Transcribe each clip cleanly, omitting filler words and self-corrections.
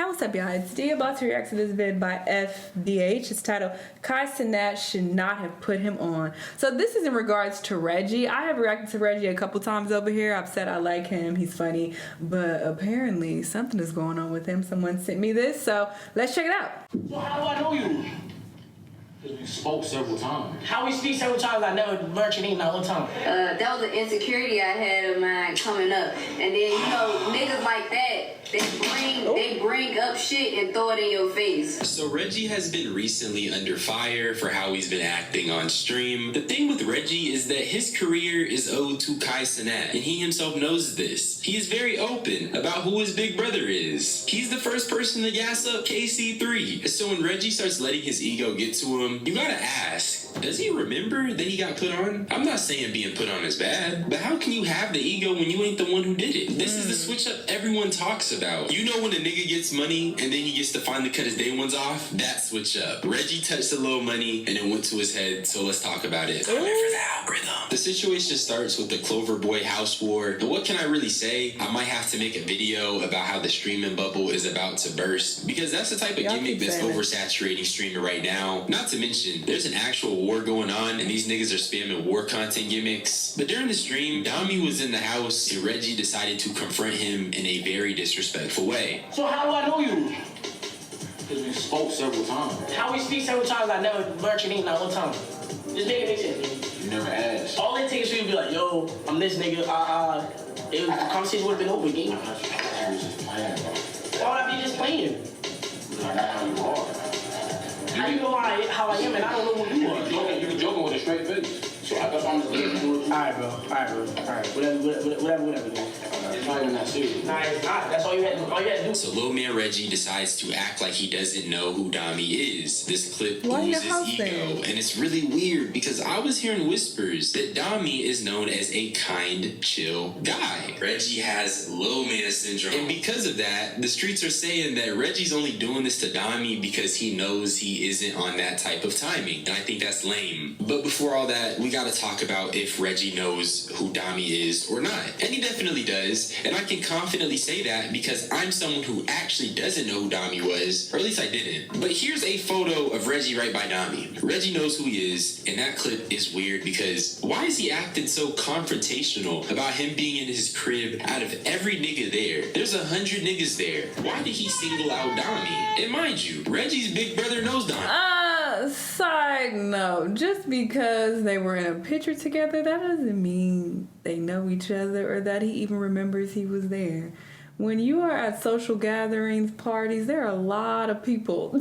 Yo, what's up, y'all? It's D about to react to this vid by FDH. It's titled Cenat should not have put him on. So this is in regards to Reggie. I have reacted to Reggie a couple times over here. I've said I like him, he's funny, but apparently something is going on with him. Someone sent me this, so let's check it out. So how do I know you? Because we spoke several times. How we speak several times, I never learned your name not one time. That was an insecurity I had of mine coming up. And then, you know, niggas like that, they bring up shit and throw it in your face. So Reggie has been recently under fire for how he's been acting on stream. The thing with Reggie is that his career is owed to Cenat, and he himself knows this. He is very open about who his big brother is. He's the first person to gas up KC3. So when Reggie starts letting his ego get to him, you gotta ask, does he remember that he got put on? I'm not saying being put on is bad, but how can you have the ego when you ain't the one who did it? This is the switch up everyone talks about. You know when a nigga gets money and then he gets to finally cut his day ones off? That switch up. Reggie touched a little money and it went to his head, so let's talk about it. I'm here for the algorithm. The situation starts with the Clover Boy house war. And what can I really say? I might have to make a video about how the streaming bubble is about to burst, because that's the type of gimmick that's oversaturating streaming right now. Not to mention, there's an actual war going on and these niggas are spamming war content gimmicks. But during the stream, Dami was in the house and Reggie decided to confront him in a very disrespectful way. So how do I know you? Because we spoke several times. How we speak several times, I never learned your name not one time. Just make it make sense, man. You never asked. All it takes for you to be like, yo, I'm this nigga, the conversation would have been over, gang. I thought you was just playing, bro. Why would I be just playing? I know how you are. How you know how I am and I don't know who you are? You be joking with a straight face. So that's why I'm just letting you do it. Alright, bro. Whatever, dude. It's not even that serious. Nah, it's not. That's all you had to do. So little man Reggie decides to act like he doesn't know who Dami is. This clip oozes ego, and it's really weird because I was hearing whispers that Dami is known as a kind, chill guy. Reggie has little man syndrome, and because of that, the streets are saying that Reggie's only doing this to Dami because he knows he isn't on that type of timing, and I think that's lame. But before all that, we gotta talk about if Reggie knows who Dami is or not, and he definitely does. And I can confidently say that because I'm someone who actually doesn't know who Dami was, or at least I didn't. But here's a photo of Reggie right by Dami. Reggie knows who he is, and that clip is weird because why is he acting so confrontational about him being in his crib out of every nigga there? There's 100 niggas there. Why did he single out Dami? And mind you, Reggie's big brother knows Dami. Side note, just because they were in a picture together, that doesn't mean they know each other or that he even remembers he was there. When you are at social gatherings, parties, there are a lot of people.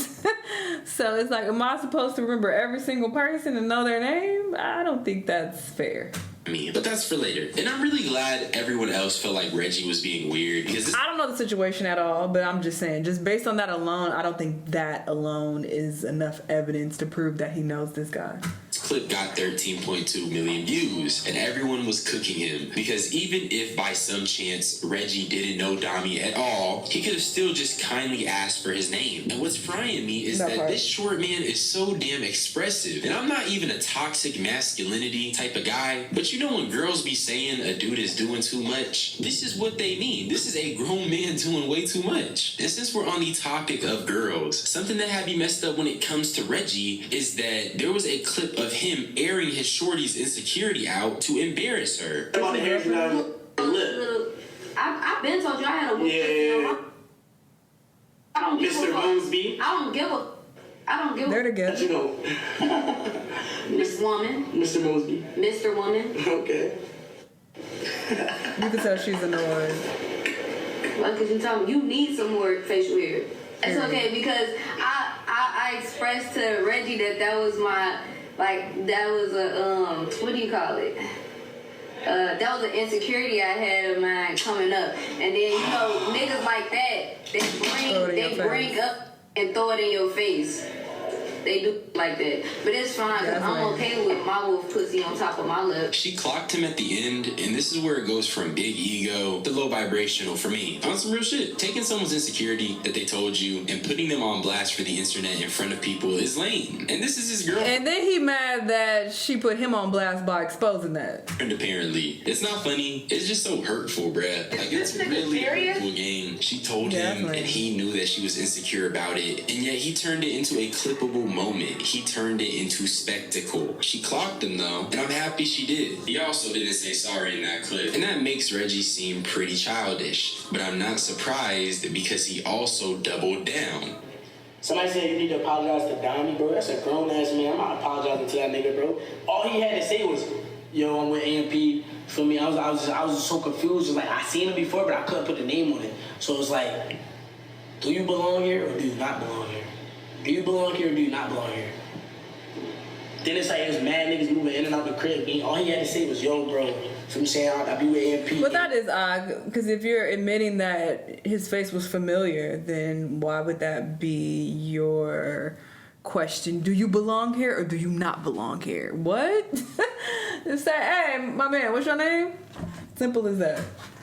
So it's like, am I supposed to remember every single person and know their name? I don't think that's fair. But that's for later. And I'm really glad everyone else felt like Reggie was being weird because I don't know the situation at all, but I'm just saying, just based on that alone, I don't think that alone is enough evidence to prove that he knows this guy. This clip got 13.2 million views and everyone was cooking him because even if by some chance Reggie didn't know Dami at all, he could have still just kindly asked for his name. And what's frying me is that this short man is so damn expressive. And I'm not even a toxic masculinity type of guy, but you know when girls be saying a dude is doing too much, this is what they mean. This is a grown man doing way too much. And since we're on the topic of girls, something that had me messed up when it comes to Reggie is that there was a clip of him airing his shorty's insecurity out to embarrass her. I've been told you I had a weakness. I don't give Mr. Mosby. I don't give a They're together. You know. Miss Woman. Mr. Mosby. Mr. Woman. Okay. You can tell she's annoyed. Well, because you tell me you need some more facial hair. It's okay because I expressed to Reggie that was my, like, that was a, what do you call it? That was an insecurity I had of mine coming up. And then, you know, niggas like that, they bring up and throw it in your face. they do like that. But it's fine, because I'm okay with my wolf pussy on top of my lip. She clocked him at the end, and this is where it goes from big ego to low vibrational for me. On some real shit. Taking someone's insecurity that they told you and putting them on blast for the internet in front of people is lame. And this is his girl. And then he mad that she put him on blast by exposing that. And apparently, it's not funny. It's just so hurtful, bruh. Like, it's really hurtful game. She told him, and he knew that she was insecure about it, and yet he turned it into a clippable moment. He turned it into spectacle. She clocked him though, and I'm happy she did. He also didn't say sorry in that clip, and that makes Reggie seem pretty childish. But I'm not surprised because he also doubled down. Somebody said you need to apologize to Dami, bro. That's a grown ass man. I'm not apologizing to that nigga, bro. All he had to say was, "Yo, I'm with AMP." For me, I was so confused. Just like I seen him before, but I couldn't put the name on it. So it's like, do you belong here or do you not belong here? Do you belong here or do you not belong here? Then it's like there's mad niggas moving in and out the crib. All he had to say was, "Yo, bro." So I'm saying I be with AMP. But that is odd, because if you're admitting that his face was familiar, then why would that be your question? Do you belong here or do you not belong here? What? It's that, hey, my man, what's your name? Simple as that.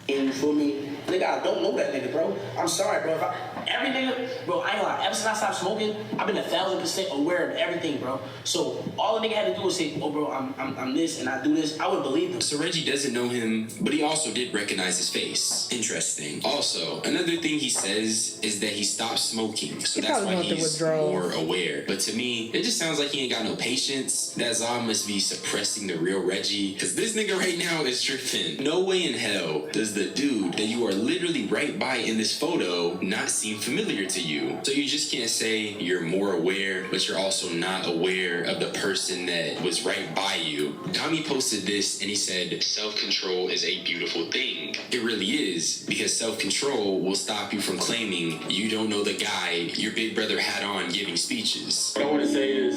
And you feel me? Nigga, I don't know that nigga, bro. I'm sorry, bro. Every nigga, bro, I ain't lie. Ever since I stopped smoking, I've been 1,000% aware of everything, bro. So all the nigga had to do was say, "Oh, bro, I'm this and I do this." I would believe him. So Reggie doesn't know him, but he also did recognize his face. Interesting. Also, another thing he says is that he stopped smoking, so that's why he's more aware. But to me, it just sounds like he ain't got no patience. That Zah must be suppressing the real Reggie, because this nigga right now is tripping. No way in hell does the dude that you are literally right by in this photo not seem familiar to you. So you just can't say you're more aware, but you're also not aware of the person that was right by you. Dami posted this and he said, self-control is a beautiful thing. It really is, because self-control will stop you from claiming you don't know the guy your big brother had on giving speeches. What I want to say is,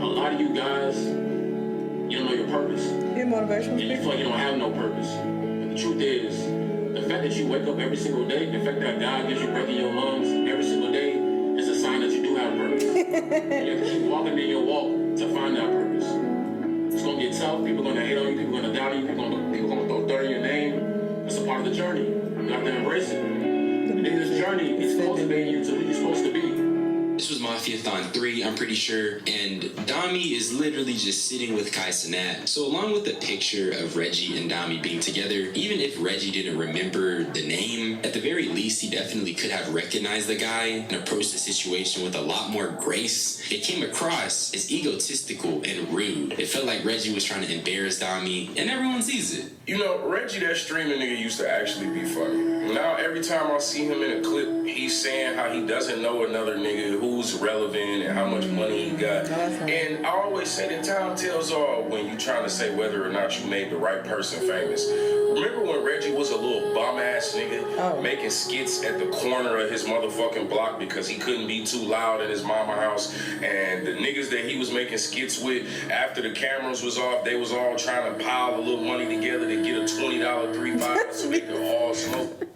a lot of you guys, you don't know your purpose. Your motivation. And you feel like you don't have no purpose. But the truth is, the fact that you wake up every single day, the fact that God gives you breath in your lungs every single day is a sign that you do have purpose. You have to keep walking in your walk to find that purpose. It's gonna get tough. People are gonna hate on you. People are gonna doubt you. People are gonna throw dirt in your name. That's a part of the journey. You have to embrace it. And in this journey, it's cultivating you to who you're supposed to be. This was Mafia-thon 3, I'm pretty sure, and Dami is literally just sitting with Cenat. So along with the picture of Reggie and Dami being together, even if Reggie didn't remember the name, at the very least he definitely could have recognized the guy and approached the situation with a lot more grace. It came across as egotistical and rude. It felt like Reggie was trying to embarrass Dami, and everyone sees it. You know, Reggie, that streaming nigga, used to actually be funny. Now, every time I see him in a clip, he's saying how he doesn't know another nigga who's relevant and how much money he got. And I always say that time tells all when you trying to say whether or not you made the right person famous. Remember when Reggie was a little bum-ass nigga making skits at the corner of his motherfucking block because he couldn't be too loud in his mama house, and the niggas that he was making skits with after the cameras was off, they was all trying to pile a little money together to get a $20 3-5 so they could all smoke.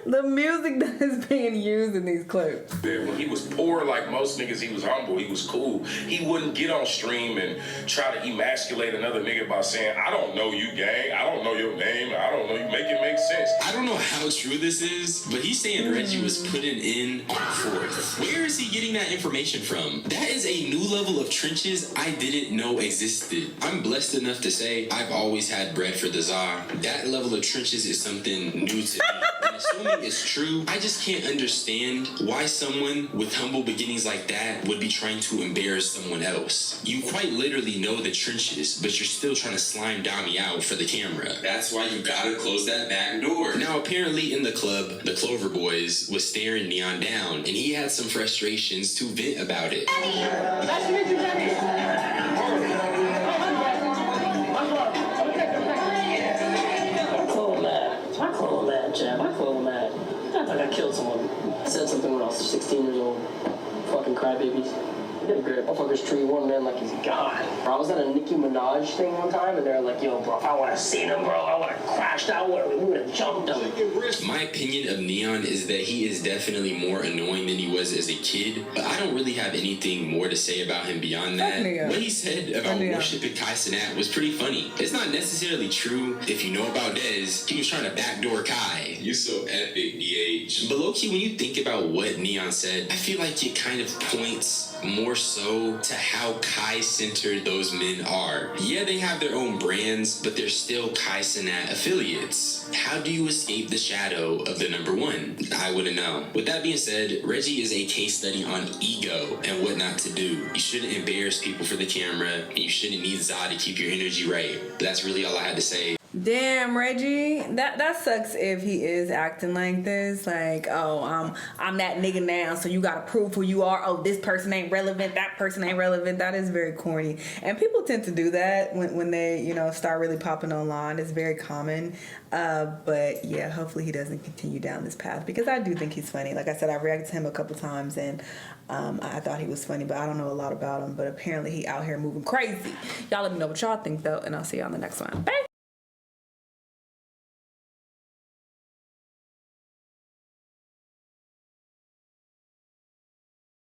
The music that is being used in these clips. When he was poor, like most niggas, he was humble, he was cool. He wouldn't get on stream and try to emasculate another nigga by saying, "I don't know you, gang. I don't know your name. I don't know you." Make it make sense. I don't know how true this is, but he's saying Reggie was putting in on fourth. Where is he getting that information from? That is a new level of trenches I didn't know existed. I'm blessed enough to say I've always had bread for the Zah. That level of trenches is something new to me. And assuming it's true, I just can't understand why someone with humble beginnings like that would be trying to embarrass someone else. You quite literally know the trenches, but you're still trying to slime Dami out for the camera. That's why you gotta close that back door. Now, apparently in the club, the Clover Boys was staring Neon down, and he had some frustrations to vent about it. Nice to meet you, Jenny. I killed someone. Said something when I was 16 years old. Fuck fucking crybabies. They get a grip. Motherfuckers treat one man like he's God. Bro, I was at a Nicki Minaj thing one time, and they're like, yo, bro, if I would have seen him, bro, I would have crashed out. We would have jumped him. My opinion of Neon is that he is definitely more annoying than he was as a kid, but I don't really have anything more to say about him beyond that. What he said about worshiping Kai Cenat was pretty funny. It's not necessarily true. If you know about Dez, he was trying to backdoor Kai. You're so epic, DH. But low-key, when you think about what Neon said, I feel like it kind of points more so to how Kai-centered those men are. Yeah, they have their own brands, but they're still Kai Cenat affiliates. How do you escape the shadow of the number one? I wouldn't know. With that being said, Reggie is a case study on ego and what not to do. You shouldn't embarrass people for the camera, and you shouldn't need Zod to keep your energy right. But that's really all I had to say. Damn, Reggie, that sucks if he is acting like this. Like, oh, I'm that nigga now, so you gotta prove who you are. Oh, this person ain't relevant, that person ain't relevant. That is very corny. And people tend to do that when they, start really popping online. It's very common. But yeah, hopefully he doesn't continue down this path, because I do think he's funny. Like I said, I've reacted to him a couple times, and I thought he was funny, but I don't know a lot about him. But apparently he out here moving crazy. Y'all let me know what y'all think, though, and I'll see y'all on the next one. Bye.